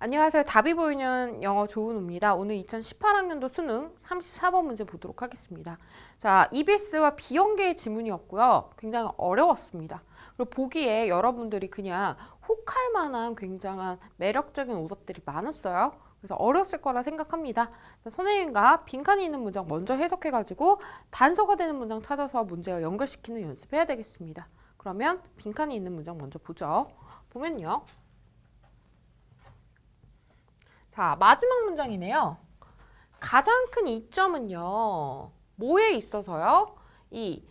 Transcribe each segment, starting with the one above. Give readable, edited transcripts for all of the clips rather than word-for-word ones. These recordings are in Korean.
안녕하세요. 답이 보이는 영어 조은우입니다. 오늘 2018학년도 수능 34번 문제 보도록 하겠습니다. 자, EBS와 비연계의 지문이었고요. 굉장히 어려웠습니다. 그리고 보기에 여러분들이 그냥 혹할 만한 굉장한 매력적인 오답들이 많았어요. 그래서 어려웠을 거라 생각합니다. 선생님과 빈칸이 있는 문장 먼저 해석해가지고 단서가 되는 문장 찾아서 문제와 연결시키는 연습해야 되겠습니다. 그러면 빈칸이 있는 문장 먼저 보죠. 보면요. 자, 마지막 문장이네요. 가장 큰 이점은요. 뭐에 있어서요? 이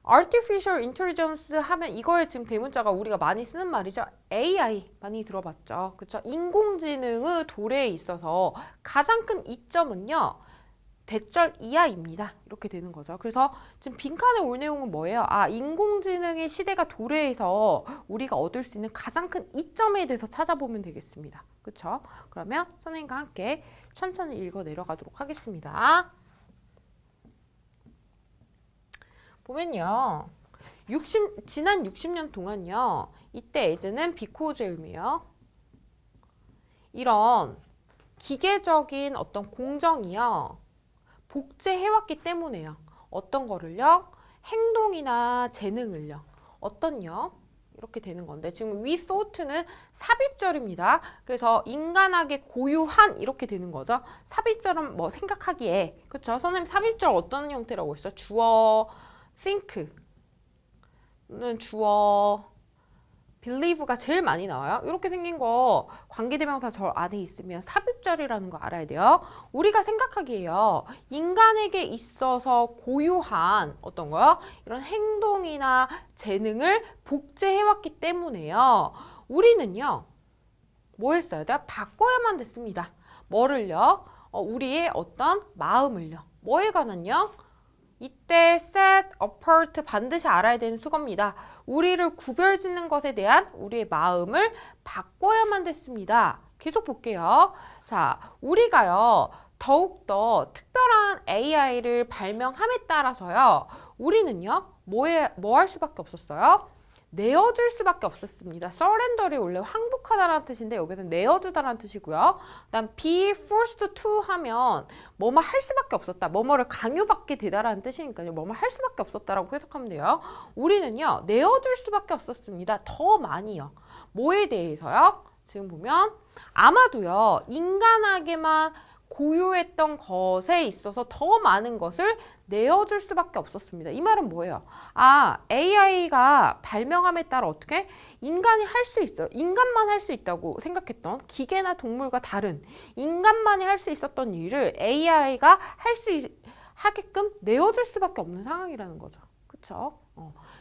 artificial intelligence 하면 이거에 지금 대문자가 우리가 많이 쓰는 말이죠. AI 많이 들어봤죠. 그쵸? 인공지능의 도래에 있어서 가장 큰 이점은요. 대절 이하입니다. 이렇게 되는 거죠. 그래서 지금 빈칸에 올 내용은 뭐예요? 아, 인공지능의 시대가 도래해서 우리가 얻을 수 있는 가장 큰 이점에 대해서 찾아보면 되겠습니다. 그렇죠? 그러면 선생님과 함께 천천히 읽어 내려가도록 하겠습니다. 보면요. 지난 60년 동안요. 이때 에즈는 비코즈의 의미요. 이런 기계적인 어떤 공정이요. 복제해왔기 때문에요. 어떤 거를요? 행동이나 재능을요. 어떤요? 이렇게 되는 건데 지금 we thought는 삽입절입니다. 그래서 인간에게 고유한 이렇게 되는 거죠. 삽입절은 뭐 생각하기에 그렇죠? 선생님 삽입절 어떤 형태라고 했어? 주어 think는 주어 believe가 제일 많이 나와요. 이렇게 생긴 거 관계대명사 절 안에 있으면 삽입절이라는 거 알아야 돼요. 우리가 생각하기에요. 인간에게 있어서 고유한 어떤 거요? 이런 행동이나 재능을 복제해왔기 때문에요. 우리는요. 뭐 했어야 돼요? 바꿔야만 됐습니다. 뭐를요? 우리의 어떤 마음을요. 뭐에 관한요? 이때 set apart 반드시 알아야 되는 수거입니다. 우리를 구별짓는 것에 대한 우리의 마음을 바꿔야만 됐습니다. 계속 볼게요. 자, 우리가요. 더욱더 특별한 AI를 발명함에 따라서요. 우리는요. 뭐 할 수밖에 없었어요? 내어줄 수밖에 없었습니다. surrender이 원래 항복하다라는 뜻인데 여기서는 내어주다라는 뜻이고요. 그다음 be forced to 하면 뭐뭐 할 수밖에 없었다. 뭐뭐를 강요받게 되다라는 뜻이니까요. 뭐뭐 할 수밖에 없었다라고 해석하면 돼요. 우리는요. 내어줄 수밖에 없었습니다. 더 많이요. 뭐에 대해서요? 지금 보면 아마도요. 인간에게만 고유했던 것에 있어서 더 많은 것을 내어줄 수밖에 없었습니다. 이 말은 뭐예요? 아, AI가 발명함에 따라 어떻게? 인간이 할 수 있어요. 인간만 할 수 있다고 생각했던 기계나 동물과 다른 인간만이 할 수 있었던 일을 AI가 하게끔 내어줄 수밖에 없는 상황이라는 거죠. 그쵸?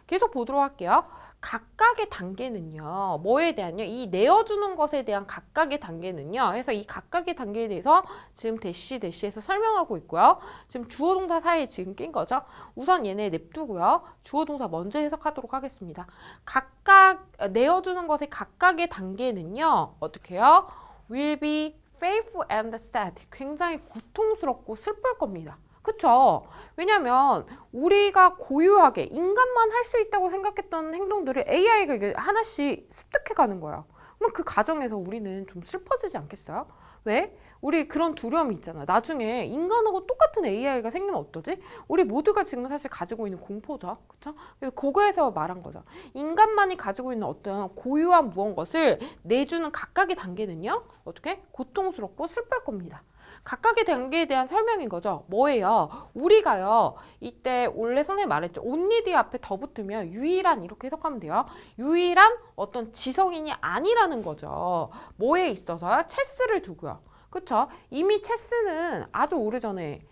계속 보도록 할게요. 각각의 단계는요. 뭐에 대한요? 이 내어주는 것에 대한 각각의 단계는요. 그래서 이 각각의 단계에 대해서 지금 대시에서 설명하고 있고요. 지금 주어 동사 사이에 지금 낀 거죠. 우선 얘네 냅두고요. 주어 동사 먼저 해석하도록 하겠습니다. 각각 내어주는 것의 각각의 단계는요. 어떻게 해요? will be painful and sad. 굉장히 고통스럽고 슬플 겁니다. 그쵸? 왜냐면 우리가 고유하게 인간만 할 수 있다고 생각했던 행동들을 AI가 이게 하나씩 습득해 가는 거예요. 그럼 그 과정에서 우리는 좀 슬퍼지지 않겠어요? 왜? 우리 그런 두려움이 있잖아. 나중에 인간하고 똑같은 AI가 생기면 어떠지? 우리 모두가 지금 사실 가지고 있는 공포죠. 그쵸? 그래서 그거에서 말한 거죠. 인간만이 가지고 있는 어떤 고유한 무언것을 내주는 각각의 단계는요. 어떻게? 고통스럽고 슬플 겁니다. 각각의 단계에 대한 설명인 거죠. 뭐예요? 우리가요. 이때 원래 선생님 말했죠. only 뒤에 앞에 더 붙으면 유일한 이렇게 해석하면 돼요. 유일한 어떤 지성인이 아니라는 거죠. 뭐에 있어서요? 체스를 두고요. 그쵸? 이미 체스는 아주 오래전에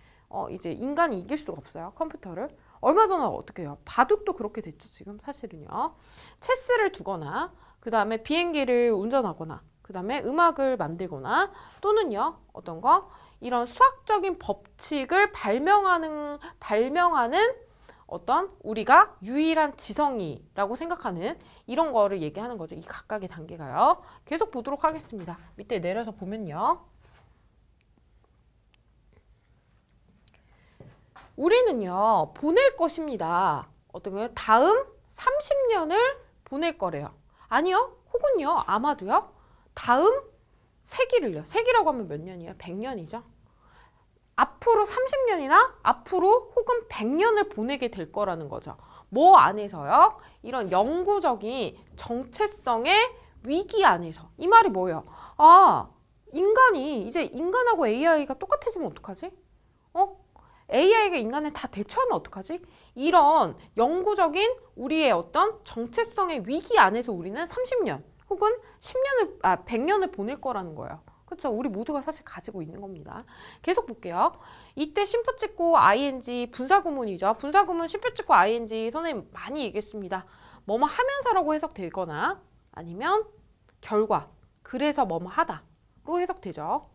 이제 인간이 이길 수가 없어요. 컴퓨터를. 얼마 전에 어떻게 해요? 바둑도 그렇게 됐죠. 지금 사실은요. 체스를 두거나 그 다음에 비행기를 운전하거나 그 다음에 음악을 만들거나 또는요. 어떤 거? 이런 수학적인 법칙을 발명하는 어떤 우리가 유일한 지성이라고 생각하는 이런 거를 얘기하는 거죠. 이 각각의 단계가요. 계속 보도록 하겠습니다. 밑에 내려서 보면요. 우리는요. 보낼 것입니다. 어떤 거요? 다음 30년을 보낼 거래요. 아니요. 혹은요. 아마도요. 다음 세기라고 하면 몇 년이에요? 100년이죠. 앞으로 30년이나 앞으로 혹은 100년을 보내게 될 거라는 거죠. 뭐 안에서요? 이런 영구적인 정체성의 위기 안에서. 이 말이 뭐예요? 아, 인간이 이제 인간하고 AI가 똑같아지면 어떡하지? AI가 인간을 다 대처하면 어떡하지? 이런 영구적인 우리의 어떤 정체성의 위기 안에서 우리는 30년 혹은 100년을 보낼 거라는 거예요. 그렇죠? 우리 모두가 사실 가지고 있는 겁니다. 계속 볼게요. 이때 심표 찍고 ing 분사구문이죠. 분사구문 심표 찍고 ing 선생님 많이 얘기했습니다. 뭐뭐 하면서라고 해석되거나 아니면 결과, 그래서 뭐뭐 하다로 해석되죠.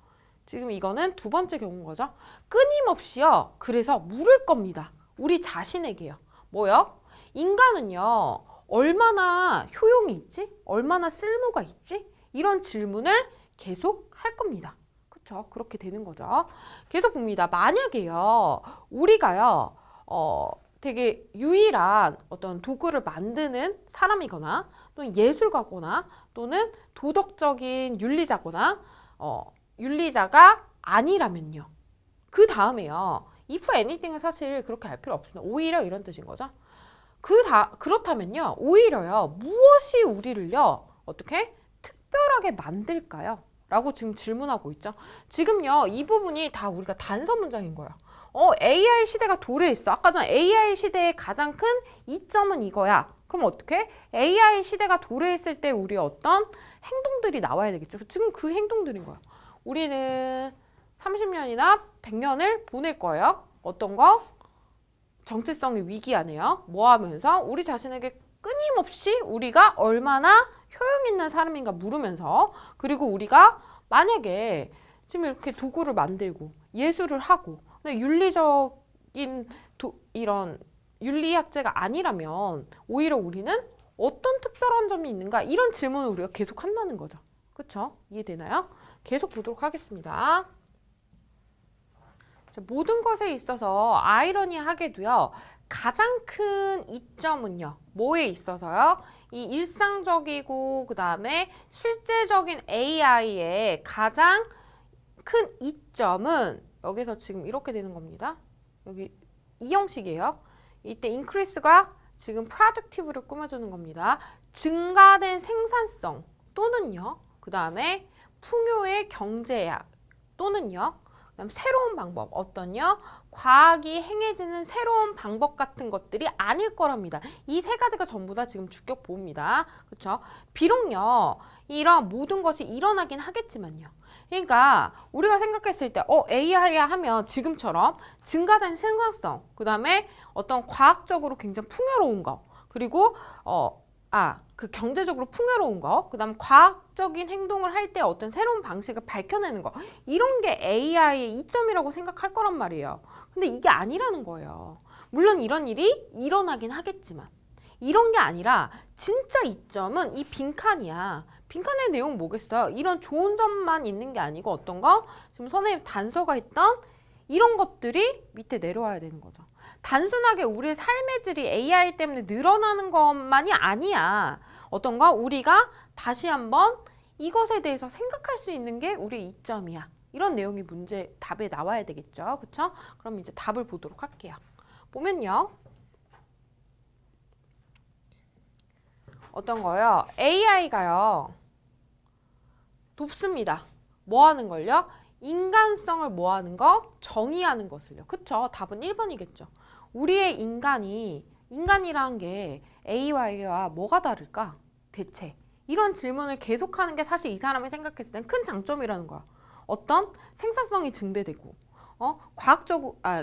지금 이거는 두 번째 경우인 거죠. 끊임없이요. 그래서 물을 겁니다. 우리 자신에게요. 뭐요? 인간은요. 얼마나 효용이 있지? 얼마나 쓸모가 있지? 이런 질문을 계속 할 겁니다. 그렇죠? 그렇게 되는 거죠. 계속 봅니다. 만약에요. 우리가요. 되게 유일한 어떤 도구를 만드는 사람이거나 또는 예술가거나 또는 도덕적인 윤리자거나 윤리자가 아니라면요. 그 다음에요. if anything은 사실 그렇게 알 필요 없습니다. 오히려 이런 뜻인 거죠. 그렇다면요. 오히려요. 무엇이 우리를요. 어떻게? 특별하게 만들까요? 라고 지금 질문하고 있죠. 지금요. 이 부분이 다 우리가 단서 문장인 거예요. AI 시대가 도래했어. 아까 전 AI 시대의 가장 큰 이점은 이거야. 그럼 어떻게? AI 시대가 도래했을 때 우리의 어떤 행동들이 나와야 되겠죠. 지금 그 행동들인 거예요. 우리는 30년이나 100년을 보낼 거예요. 어떤 거? 정체성의 위기 안에요. 뭐 하면서? 우리 자신에게 끊임없이 우리가 얼마나 효용 있는 사람인가 물으면서, 그리고 우리가 만약에 지금 이렇게 도구를 만들고 예술을 하고 윤리적인 이런 윤리학자가 아니라면 오히려 우리는 어떤 특별한 점이 있는가? 이런 질문을 우리가 계속 한다는 거죠. 그렇죠? 이해되나요? 계속 보도록 하겠습니다. 자, 모든 것에 있어서 아이러니하게도요. 가장 큰 이점은요. 뭐에 있어서요? 이 일상적이고 그 다음에 실제적인 AI의 가장 큰 이점은 여기서 지금 이렇게 되는 겁니다. 여기 이 형식이에요. 이때 increase가 지금 productive를 꾸며주는 겁니다. 증가된 생산성 또는요. 그 다음에 풍요의 경제약 또는요. 그다음 새로운 방법, 어떤요? 과학이 행해지는 새로운 방법 같은 것들이 아닐 거랍니다. 이 세 가지가 전부 다 지금 주격 보호입니다. 그렇죠? 비록요, 이런 모든 것이 일어나긴 하겠지만요. 그러니까 우리가 생각했을 때 AI야 하면 지금처럼 증가된 생산성, 그 다음에 어떤 과학적으로 굉장히 풍요로운 거, 그리고 그 경제적으로 풍요로운 거, 그 다음 과학적인 행동을 할 때 어떤 새로운 방식을 밝혀내는 거, 이런 게 AI의 이점이라고 생각할 거란 말이에요. 근데 이게 아니라는 거예요. 물론 이런 일이 일어나긴 하겠지만 이런 게 아니라 진짜 이점은 이 빈칸이야. 빈칸의 내용 뭐겠어요? 이런 좋은 점만 있는 게 아니고 어떤 거? 지금 선생님 단서가 있던 이런 것들이 밑에 내려와야 되는 거죠. 단순하게 우리의 삶의 질이 AI 때문에 늘어나는 것만이 아니야. 어떤 거? 우리가 다시 한번 이것에 대해서 생각할 수 있는 게 우리의 이점이야. 이런 내용이 문제 답에 나와야 되겠죠. 그렇죠? 그럼 이제 답을 보도록 할게요. 보면요. 어떤 거요? AI가요. 돕습니다. 뭐 하는 걸요? 인간성을 뭐 하는 거? 정의하는 것을요. 그쵸? 답은 1번이겠죠. 우리의 인간이란 게 AI와 뭐가 다를까? 대체. 이런 질문을 계속하는 게 사실 이 사람이 생각했을 땐 큰 장점이라는 거야. 어떤 생산성이 증대되고,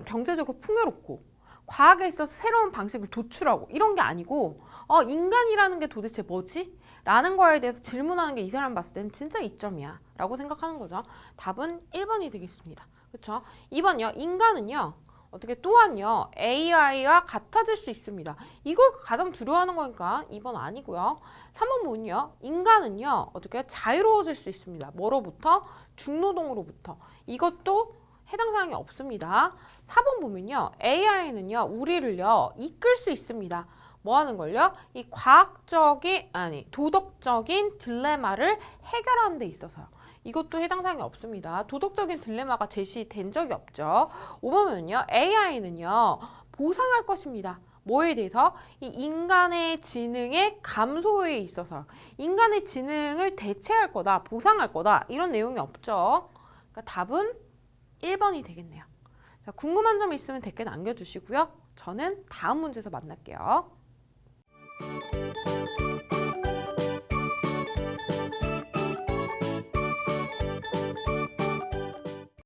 경제적으로 풍요롭고, 과학에 있어서 새로운 방식을 도출하고 이런 게 아니고 인간이라는 게 도대체 뭐지? 라는 거에 대해서 질문하는 게 이 사람 봤을 때는 진짜 이점이야 라고 생각하는 거죠. 답은 1번이 되겠습니다. 그렇죠? 2번요. 인간은요. 어떻게 또한요. AI와 같아질 수 있습니다. 이걸 가장 두려워하는 거니까 2번 아니고요. 3번 보면요. 인간은요. 어떻게 자유로워질 수 있습니다. 뭐로부터? 중노동으로부터. 이것도 해당 사항이 없습니다. 4번 보면요. AI는요. 우리를요. 이끌 수 있습니다. 뭐 하는 걸요? 이 도덕적인 딜레마를 해결하는 데 있어서요. 이것도 해당 사항이 없습니다. 도덕적인 딜레마가 제시된 적이 없죠. 5번은요. AI는요. 보상할 것입니다. 뭐에 대해서? 이 인간의 지능의 감소에 있어서 인간의 지능을 대체할 거다, 보상할 거다 이런 내용이 없죠. 그러니까 답은 1번이 되겠네요. 자, 궁금한 점 있으면 댓글 남겨주시고요. 저는 다음 문제에서 만날게요.